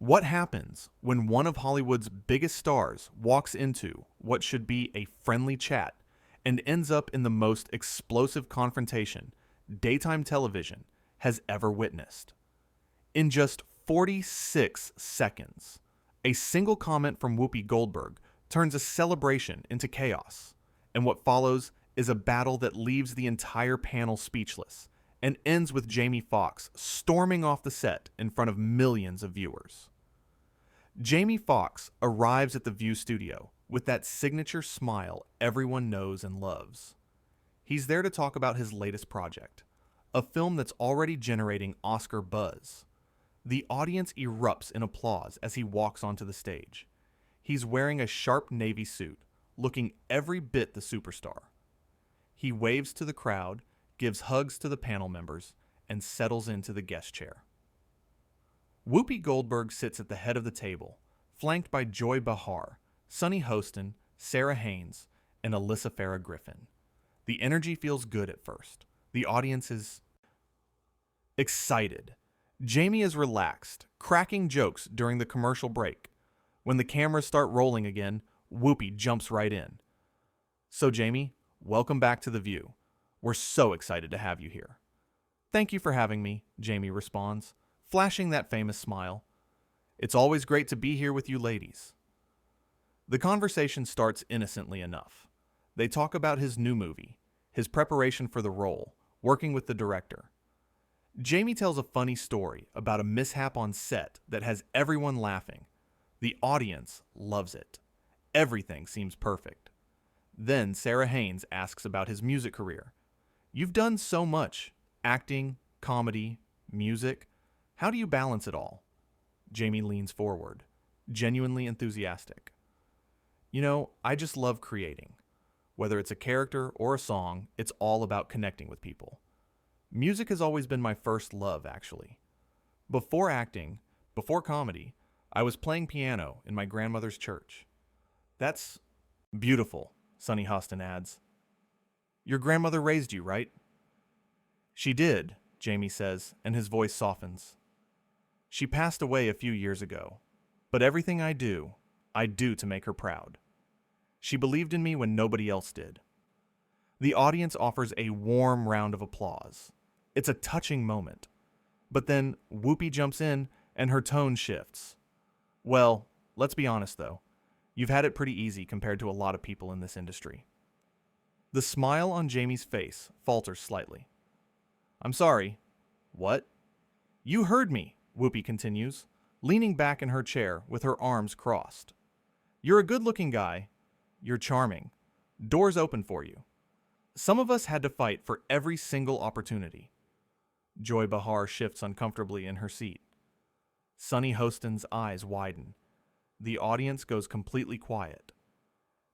What happens when one of Hollywood's biggest stars walks into what should be a friendly chat and ends up in the most explosive confrontation daytime television has ever witnessed? In just 46 seconds, a single comment from Whoopi Goldberg turns a celebration into chaos, and what follows is a battle that leaves the entire panel speechless and ends with Jamie Foxx storming off the set in front of millions of viewers. Jamie Foxx arrives at the View studio with that signature smile everyone knows and loves. He's there to talk about his latest project, a film that's already generating Oscar buzz. The audience erupts in applause as he walks onto the stage. He's wearing a sharp navy suit, looking every bit the superstar. He waves to the crowd, gives hugs to the panel members, and settles into the guest chair. Whoopi Goldberg sits at the head of the table, flanked by Joy Behar, Sunny Hostin, Sarah Haynes, and Alyssa Farah Griffin. The energy feels good at first. The audience is excited. Jamie is relaxed, cracking jokes during the commercial break. When the cameras start rolling again, Whoopi jumps right in. "So Jamie, welcome back to The View. We're so excited to have you here." "Thank you for having me," Jamie responds, flashing that famous smile. "It's always great to be here with you ladies." The conversation starts innocently enough. They talk about his new movie, his preparation for the role, working with the director. Jamie tells a funny story about a mishap on set that has everyone laughing. The audience loves it. Everything seems perfect. Then Sarah Haynes asks about his music career. "You've done so much: acting, comedy, music. How do you balance it all?" Jamie leans forward, genuinely enthusiastic. I just love creating. Whether it's a character or a song, it's all about connecting with people. Music has always been my first love, actually. Before acting, before comedy, I was playing piano in my grandmother's church." "That's beautiful," Sunny Hostin adds. "Your grandmother raised you, right?" "She did," Jamie says, and his voice softens. "She passed away a few years ago, but everything I do to make her proud. She believed in me when nobody else did." The audience offers a warm round of applause. It's a touching moment. But then Whoopi jumps in and her tone shifts. "Well, let's be honest though. You've had it pretty easy compared to a lot of people in this industry." The smile on Jamie's face falters slightly. "I'm sorry. What?" "You heard me," Whoopi continues, leaning back in her chair with her arms crossed. "You're a good-looking guy. You're charming. Doors open for you. Some of us had to fight for every single opportunity." Joy Behar shifts uncomfortably in her seat. Sunny Hostin's eyes widen. The audience goes completely quiet.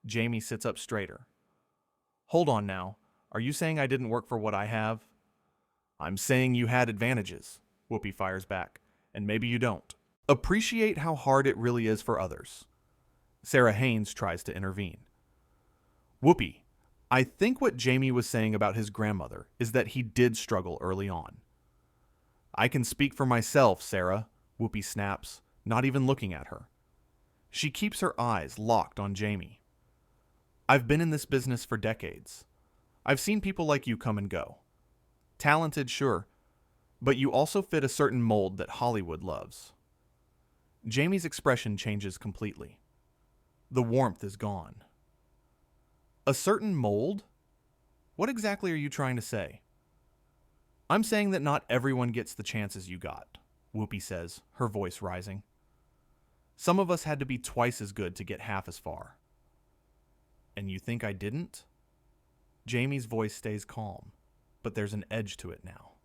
Jamie sits up straighter. "Hold on now. Are you saying I didn't work for what I have?" "I'm saying you had advantages," Whoopi fires back, "and maybe you don't. Appreciate how hard it really is for others." Sarah Haynes tries to intervene. "Whoopi, I think what Jamie was saying about his grandmother is that he did struggle early on." "I can speak for myself, Sarah," Whoopi snaps, not even looking at her. She keeps her eyes locked on Jamie. "I've been in this business for decades. I've seen people like you come and go. Talented, sure, but you also fit a certain mold that Hollywood loves." Jamie's expression changes completely. The warmth is gone. "A certain mold? What exactly are you trying to say?" "I'm saying that not everyone gets the chances you got," Whoopi says, her voice rising. "Some of us had to be twice as good to get half as far." "And you think I didn't?" Jamie's voice stays calm, but there's an edge to it now.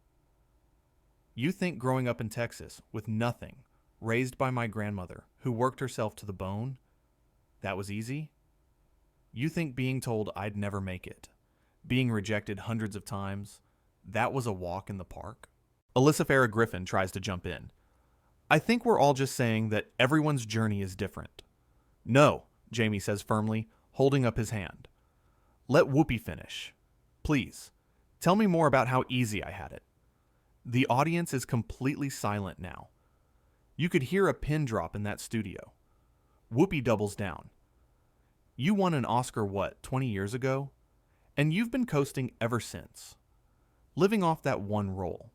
"You think growing up in Texas with nothing, raised by my grandmother who worked herself to the bone, that was easy? You think being told I'd never make it, being rejected hundreds of times, that was a walk in the park?" Alyssa Farah Griffin tries to jump in. "I think we're all just saying that everyone's journey is different." "No," Jamie says firmly, holding up his hand. "Let Whoopi finish. Please, tell me more about how easy I had it." The audience is completely silent now. You could hear a pin drop in that studio. Whoopi doubles down. You won an Oscar, 20 years ago? And you've been coasting ever since, living off that one role.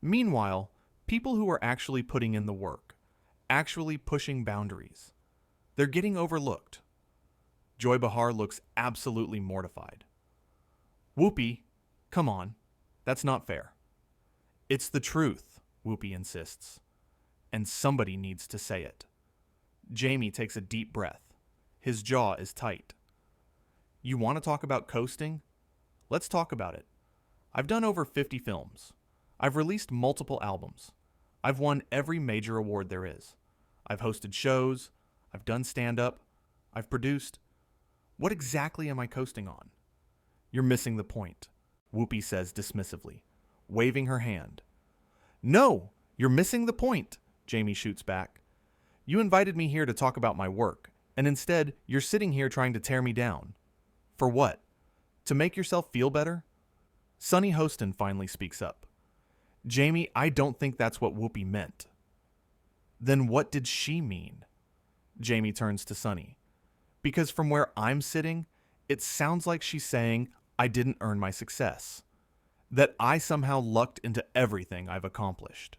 Meanwhile, people who are actually putting in the work, actually pushing boundaries, they're getting overlooked. Joy Behar looks absolutely mortified. Whoopi, come on, that's not fair. It's the truth, Whoopi insists, and somebody needs to say it. Jamie takes a deep breath. His jaw is tight. You want to talk about coasting? Let's talk about it. I've done over 50 films. I've released multiple albums. I've won every major award there is. I've hosted shows. I've done stand-up. I've produced. What exactly am I coasting on? You're missing the point, Whoopi says dismissively, waving her hand. No, you're missing the point, Jamie shoots back. You invited me here to talk about my work, and instead you're sitting here trying to tear me down. For what? To make yourself feel better? Sunny Hostin finally speaks up. Jamie, I don't think that's what Whoopi meant. Then what did she mean? Jamie turns to Sunny. Because from where I'm sitting, it sounds like she's saying I didn't earn my success. That I somehow lucked into everything I've accomplished.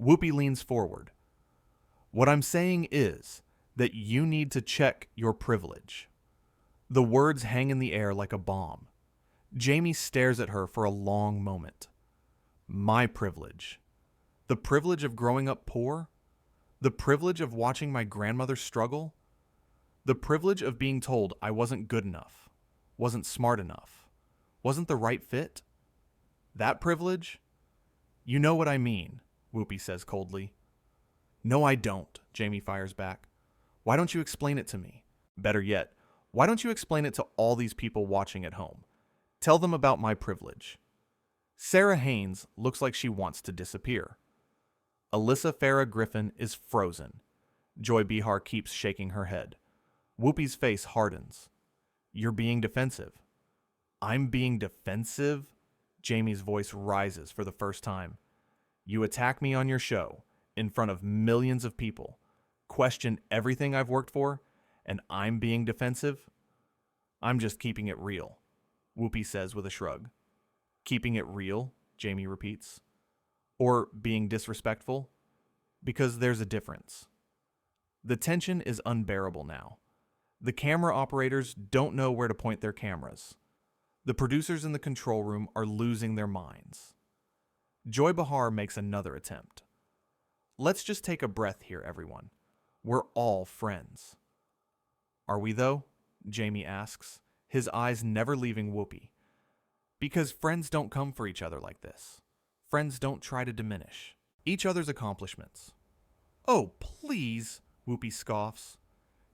Whoopi leans forward. What I'm saying is that you need to check your privilege. The words hang in the air like a bomb. Jamie stares at her for a long moment. My privilege. The privilege of growing up poor? The privilege of watching my grandmother struggle? The privilege of being told I wasn't good enough, wasn't smart enough, wasn't the right fit? That privilege? You know what I mean, Whoopi says coldly. No, I don't, Jamie fires back. Why don't you explain it to me? Better yet, why don't you explain it to all these people watching at home? Tell them about my privilege. Sarah Haynes looks like she wants to disappear. Alyssa Farah Griffin is frozen. Joy Behar keeps shaking her head. Whoopi's face hardens. You're being defensive. I'm being defensive? Jamie's voice rises for the first time. You attack me on your show, in front of millions of people, question everything I've worked for, and I'm being defensive? I'm just keeping it real, Whoopi says with a shrug. Keeping it real, Jamie repeats. Or being disrespectful? Because there's a difference. The tension is unbearable now. The camera operators don't know where to point their cameras. The producers in the control room are losing their minds. Joy Behar makes another attempt. Let's just take a breath here, everyone. We're all friends. Are we, though? Jamie asks, his eyes never leaving Whoopi. Because friends don't come for each other like this. Friends don't try to diminish each other's accomplishments. Oh, please, Whoopi scoffs.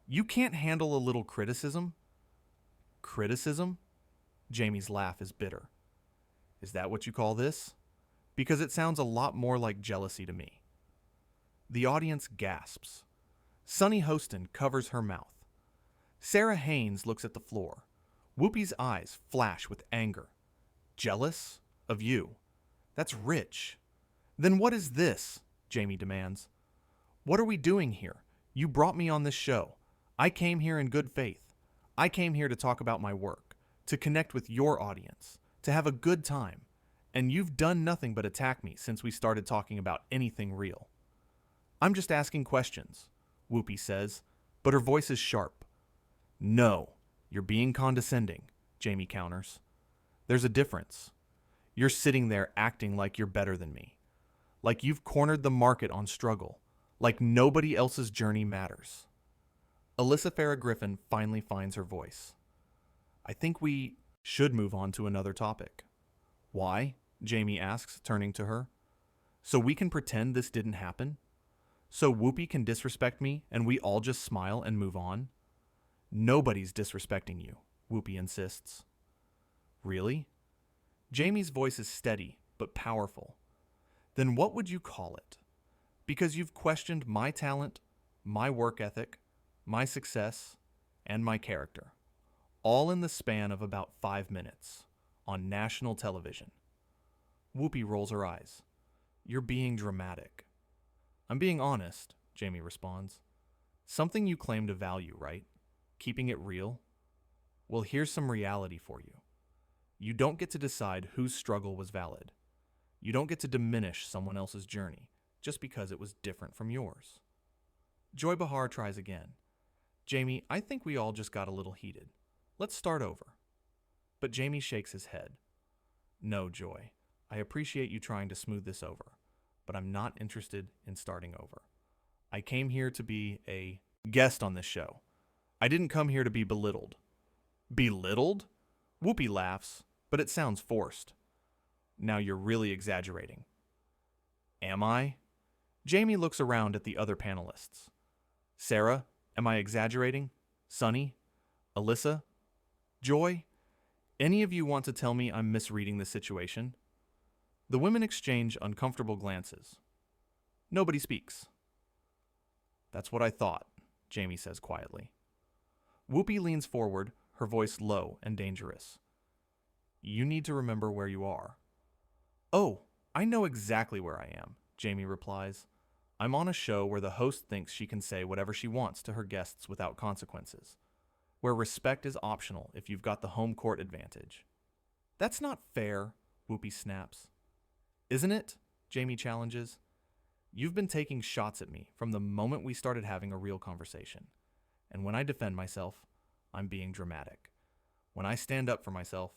You can't handle a little criticism? Criticism? Jamie's laugh is bitter. Is that what you call this? Because it sounds a lot more like jealousy to me. The audience gasps. Sunny Hostin covers her mouth. Sarah Haynes looks at the floor. Whoopi's eyes flash with anger. Jealous? Of you? That's rich. Then what is this? Jamie demands. What are we doing here? You brought me on this show. I came here in good faith. I came here to talk about my work, to connect with your audience, to have a good time. And you've done nothing but attack me since we started talking about anything real. I'm just asking questions, Whoopi says, but her voice is sharp. No, you're being condescending, Jamie counters. There's a difference. You're sitting there acting like you're better than me. Like you've cornered the market on struggle. Like nobody else's journey matters. Alyssa Farah Griffin finally finds her voice. I think we should move on to another topic. Why? Jamie asks, turning to her. So we can pretend this didn't happen? So Whoopi can disrespect me and we all just smile and move on? Nobody's disrespecting you, Whoopi insists. Really? Jamie's voice is steady but powerful. Then what would you call it? Because you've questioned my talent, my work ethic, my success, and my character, all in the span of about 5 minutes, on national television. Whoopi rolls her eyes. You're being dramatic. I'm being honest, Jamie responds. Something you claim to value, right? Keeping it real? Well, here's some reality for you. You don't get to decide whose struggle was valid. You don't get to diminish someone else's journey just because it was different from yours. Joy Behar tries again. Jamie, I think we all just got a little heated. Let's start over. But Jamie shakes his head. No, Joy. I appreciate you trying to smooth this over, but I'm not interested in starting over. I came here to be a guest on this show. I didn't come here to be belittled. Belittled? Whoopi laughs, but it sounds forced. Now you're really exaggerating. Am I? Jamie looks around at the other panelists. Sarah, am I exaggerating? Sunny? Alyssa? Joy? Any of you want to tell me I'm misreading the situation? The women exchange uncomfortable glances. Nobody speaks. That's what I thought, Jamie says quietly. Whoopi leans forward, her voice low and dangerous. You need to remember where you are. Oh, I know exactly where I am, Jamie replies. I'm on a show where the host thinks she can say whatever she wants to her guests without consequences, where respect is optional if you've got the home court advantage. That's not fair, Whoopi snaps. Isn't it? Jamie challenges. You've been taking shots at me from the moment we started having a real conversation. And when I defend myself, I'm being dramatic. When I stand up for myself,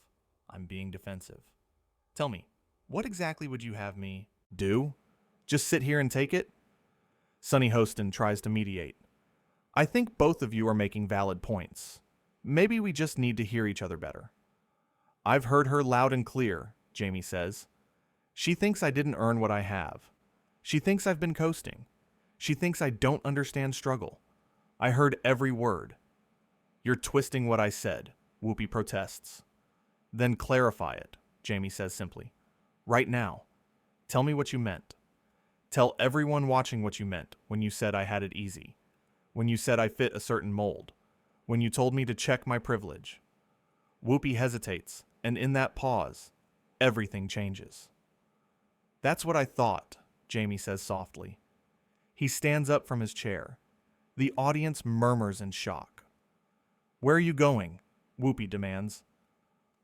I'm being defensive. Tell me, what exactly would you have me do? Just sit here and take it? Sunny Hostin tries to mediate. I think both of you are making valid points. Maybe we just need to hear each other better. I've heard her loud and clear, Jamie says. She thinks I didn't earn what I have. She thinks I've been coasting. She thinks I don't understand struggle. I heard every word. You're twisting what I said, Whoopi protests. Then clarify it, Jamie says simply. Right now. Tell me what you meant. Tell everyone watching what you meant when you said I had it easy. When you said I fit a certain mold. When you told me to check my privilege. Whoopi hesitates, and in that pause, everything changes. That's what I thought, Jamie says softly. He stands up from his chair. The audience murmurs in shock. Where are you going? Whoopi demands.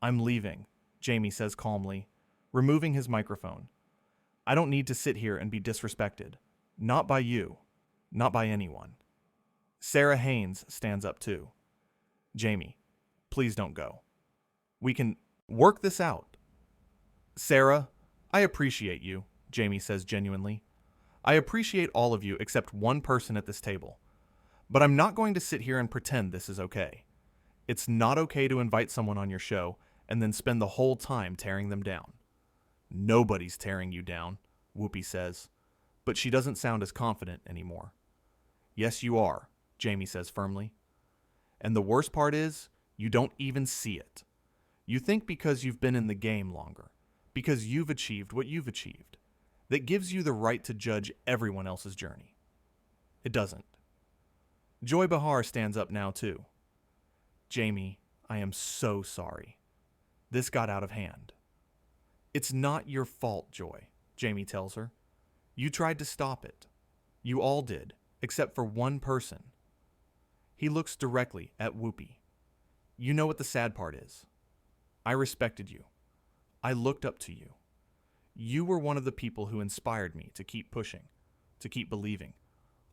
I'm leaving, Jamie says calmly, removing his microphone. I don't need to sit here and be disrespected. Not by you. Not by anyone. Sarah Haynes stands up too. Jamie, please don't go. We can work this out. Sarah, I appreciate you, Jamie says genuinely. I appreciate all of you except one person at this table. But I'm not going to sit here and pretend this is okay. It's not okay to invite someone on your show and then spend the whole time tearing them down. Nobody's tearing you down, Whoopi says, but she doesn't sound as confident anymore. Yes, you are, Jamie says firmly. And the worst part is, you don't even see it. You think because you've been in the game longer, because you've achieved what you've achieved, that gives you the right to judge everyone else's journey. It doesn't. Joy Behar stands up now too. Jamie, I am so sorry. This got out of hand. It's not your fault, Joy, Jamie tells her. You tried to stop it. You all did, except for one person. He looks directly at Whoopi. You know what the sad part is. I respected you. I looked up to you. You were one of the people who inspired me to keep pushing, to keep believing.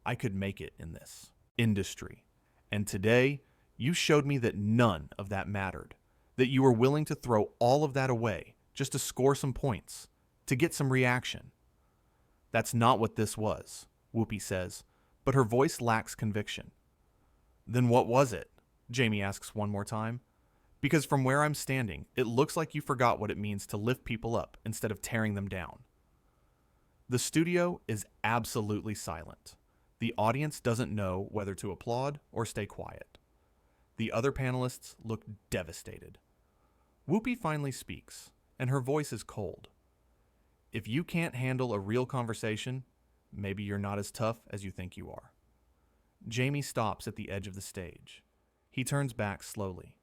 I could make it in this industry. And today, you showed me that none of that mattered, that you were willing to throw all of that away just to score some points, to get some reaction. That's not what this was, Whoopi says, but her voice lacks conviction. Then what was it? Jamie asks one more time. Because from where I'm standing, it looks like you forgot what it means to lift people up instead of tearing them down. The studio is absolutely silent. The audience doesn't know whether to applaud or stay quiet. The other panelists look devastated. Whoopi finally speaks, and her voice is cold. If you can't handle a real conversation, maybe you're not as tough as you think you are. Jamie stops at the edge of the stage. He turns back slowly.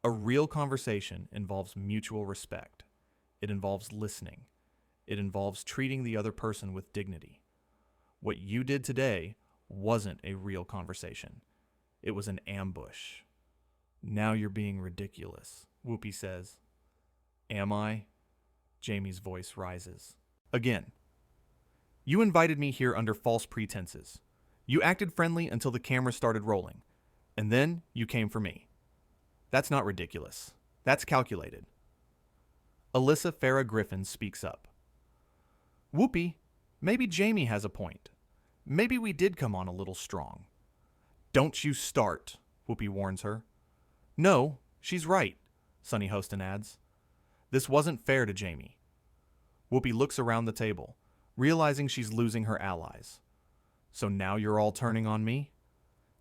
A real conversation involves mutual respect. It involves listening. It involves treating the other person with dignity. What you did today wasn't a real conversation. It was an ambush. Now you're being ridiculous, Whoopi says. Am I? Jamie's voice rises. Again. You invited me here under false pretenses. You acted friendly until the camera started rolling, and then you came for me. That's not ridiculous. That's calculated. Alyssa Farah Griffin speaks up. Whoopi, maybe Jamie has a point. Maybe we did come on a little strong. Don't you start, Whoopi warns her. No, she's right, Sunny Hostin adds. This wasn't fair to Jamie. Whoopi looks around the table, realizing she's losing her allies. So now you're all turning on me?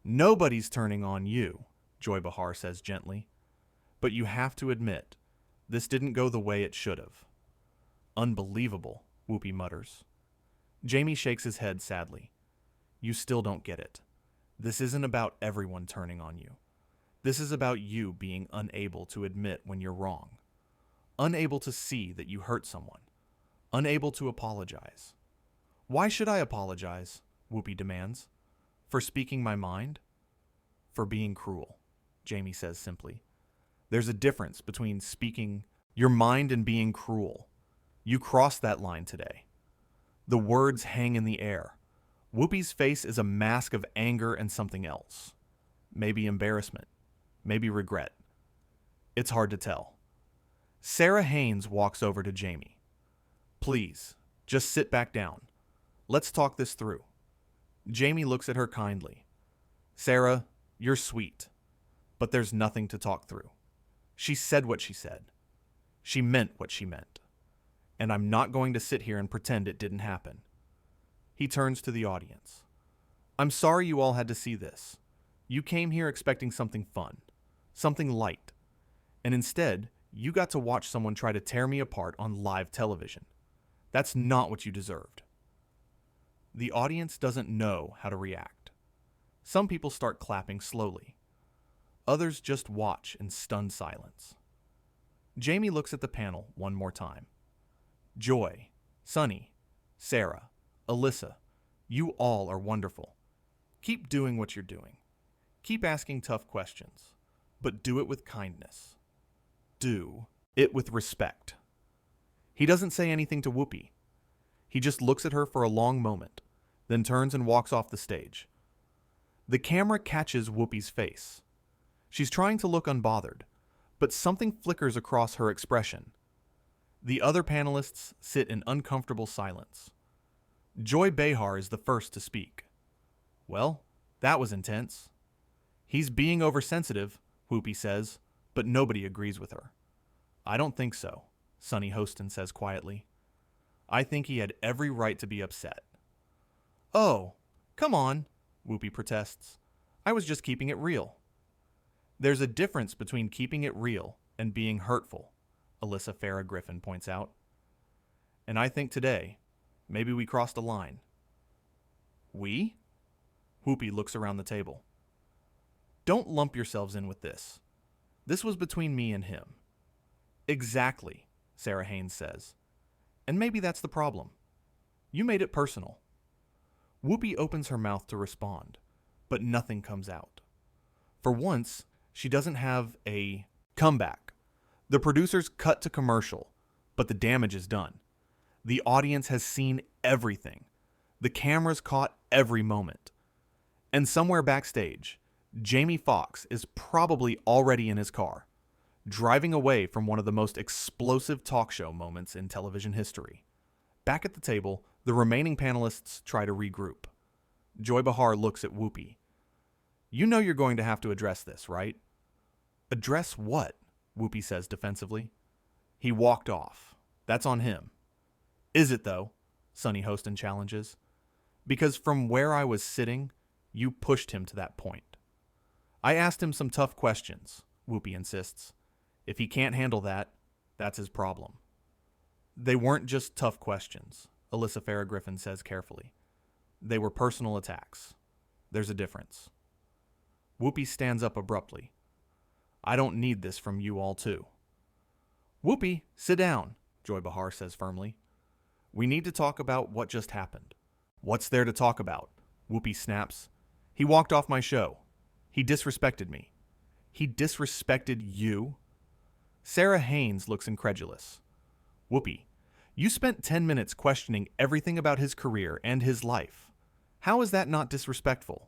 Nobody's turning on you, Joy Behar says gently. But you have to admit, this didn't go the way it should have. Unbelievable, Whoopi mutters. Jamie shakes his head sadly. You still don't get it. This isn't about everyone turning on you. This is about you being unable to admit when you're wrong. Unable to see that you hurt someone. Unable to apologize. Why should I apologize? Whoopi demands. For speaking my mind? For being cruel, Jamie says simply. There's a difference between speaking your mind and being cruel. You crossed that line today. The words hang in the air. Whoopi's face is a mask of anger and something else. Maybe embarrassment. Maybe regret. It's hard to tell. Sarah Haynes walks over to Jamie. Please, just sit back down. Let's talk this through. Jamie looks at her kindly. Sarah, you're sweet, but there's nothing to talk through. She said what she said. She meant what she meant. And I'm not going to sit here and pretend it didn't happen. He turns to the audience. I'm sorry you all had to see this. You came here expecting something fun, something light, and instead, you got to watch someone try to tear me apart on live television. That's not what you deserved. The audience doesn't know how to react. Some people start clapping slowly. Others just watch in stunned silence. Jamie looks at the panel one more time. Joy, Sunny, Sarah, Alyssa, you all are wonderful. Keep doing what you're doing. Keep asking tough questions, but do it with kindness. Do it with respect. He doesn't say anything to Whoopi. He just looks at her for a long moment, then turns and walks off the stage. The camera catches Whoopi's face. She's trying to look unbothered, but something flickers across her expression. The other panelists sit in uncomfortable silence. Joy Behar is the first to speak. Well, that was intense. He's being oversensitive, Whoopi says, but nobody agrees with her. I don't think so, Sunny Hostin says quietly. I think he had every right to be upset. Oh, come on, Whoopi protests. I was just keeping it real. There's a difference between keeping it real and being hurtful, Alyssa Farah Griffin points out. And I think today, maybe we crossed a line. We? Whoopi looks around the table. Don't lump yourselves in with this. This was between me and him. Exactly, Sarah Haynes says. And maybe that's the problem. You made it personal. Whoopi opens her mouth to respond, but nothing comes out. For once, she doesn't have a comeback. The producers cut to commercial, but the damage is done. The audience has seen everything. The cameras caught every moment. And somewhere backstage, Jamie Foxx is probably already in his car, driving away from one of the most explosive talk show moments in television history. Back at the table, the remaining panelists try to regroup. Joy Behar looks at Whoopi. You know you're going to have to address this, right? Address what? Whoopi says defensively. He walked off. That's on him. Is it, though? Sunny Hostin challenges. Because from where I was sitting, you pushed him to that point. I asked him some tough questions, Whoopi insists. If he can't handle that, that's his problem. They weren't just tough questions, Alyssa Farah Griffin says carefully. They were personal attacks. There's a difference. Whoopi stands up abruptly. I don't need this from you all too. Whoopi, sit down, Joy Behar says firmly. We need to talk about what just happened. What's there to talk about? Whoopi snaps. He walked off my show. He disrespected me. He disrespected you? Sarah Haynes looks incredulous. Whoopi, you spent 10 minutes questioning everything about his career and his life. How is that not disrespectful?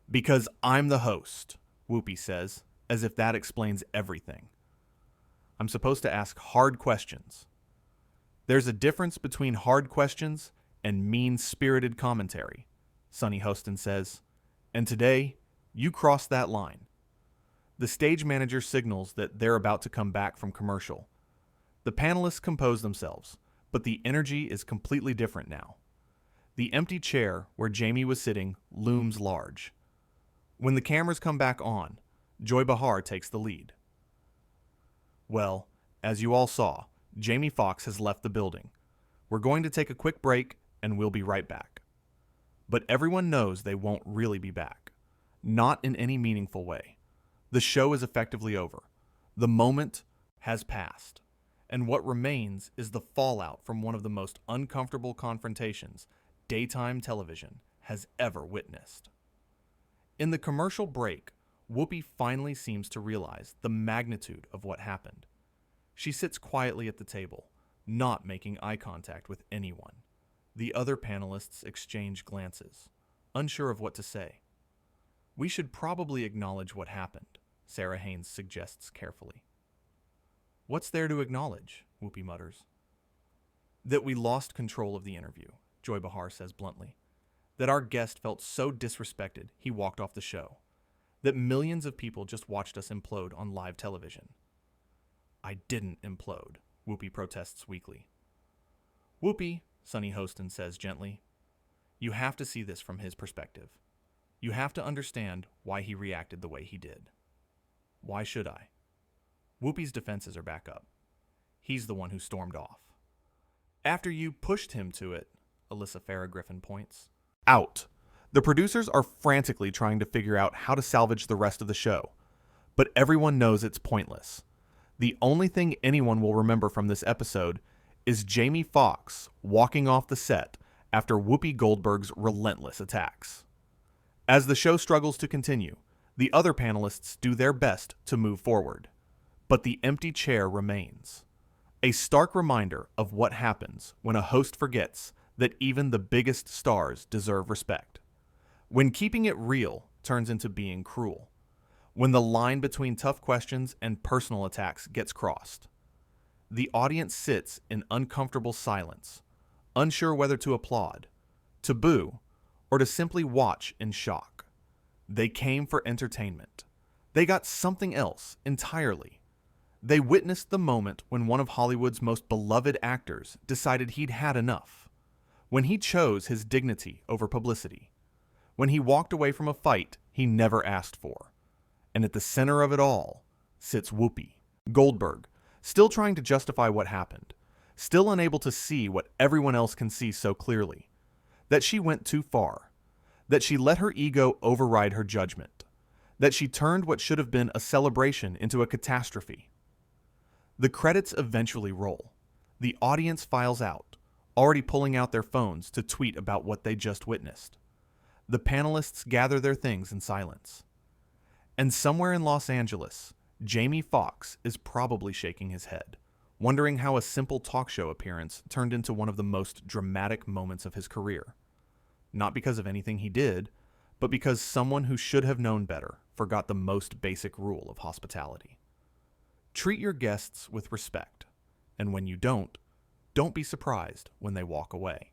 Because I'm the host, Whoopi says, as if that explains everything. I'm supposed to ask hard questions. There's a difference between hard questions and mean-spirited commentary, Sonny Hostin says, and today, you crossed that line. The stage manager signals that they're about to come back from commercial. The panelists compose themselves, but the energy is completely different now. The empty chair where Jamie was sitting looms large. When the cameras come back on, Joy Behar takes the lead. Well, as you all saw, Jamie Foxx has left the building. We're going to take a quick break, and we'll be right back. But everyone knows they won't really be back. Not in any meaningful way. The show is effectively over. The moment has passed. And what remains is the fallout from one of the most uncomfortable confrontations daytime television has ever witnessed. In the commercial break, Whoopi finally seems to realize the magnitude of what happened. She sits quietly at the table, not making eye contact with anyone. The other panelists exchange glances, unsure of what to say. We should probably acknowledge what happened, Sarah Haynes suggests carefully. What's there to acknowledge? Whoopi mutters. That we lost control of the interview, Joy Behar says bluntly. That our guest felt so disrespected he walked off the show. That millions of people just watched us implode on live television. I didn't implode, Whoopi protests weakly. Whoopi, Sonny Hostin says gently, you have to see this from his perspective. You have to understand why he reacted the way he did. Why should I? Whoopi's defenses are back up. He's the one who stormed off. After you pushed him to it, Alyssa Farah Griffin points. Out. The producers are frantically trying to figure out how to salvage the rest of the show, but everyone knows it's pointless. The only thing anyone will remember from this episode is Jamie Foxx walking off the set after Whoopi Goldberg's relentless attacks. As the show struggles to continue, the other panelists do their best to move forward, but the empty chair remains. A stark reminder of what happens when a host forgets that even the biggest stars deserve respect. When keeping it real turns into being cruel. When the line between tough questions and personal attacks gets crossed. The audience sits in uncomfortable silence, unsure whether to applaud, to boo, or to simply watch in shock. They came for entertainment. They got something else entirely. They witnessed the moment when one of Hollywood's most beloved actors decided he'd had enough. When he chose his dignity over publicity. When he walked away from a fight he never asked for. And at the center of it all sits Whoopi Goldberg, still trying to justify what happened, still unable to see what everyone else can see so clearly. That she went too far. That she let her ego override her judgment. That she turned what should have been a celebration into a catastrophe. The credits eventually roll. The audience files out, already pulling out their phones to tweet about what they just witnessed. The panelists gather their things in silence. And somewhere in Los Angeles, Jamie Foxx is probably shaking his head, wondering how a simple talk show appearance turned into one of the most dramatic moments of his career. Not because of anything he did, but because someone who should have known better forgot the most basic rule of hospitality. Treat your guests with respect, and when you don't be surprised when they walk away.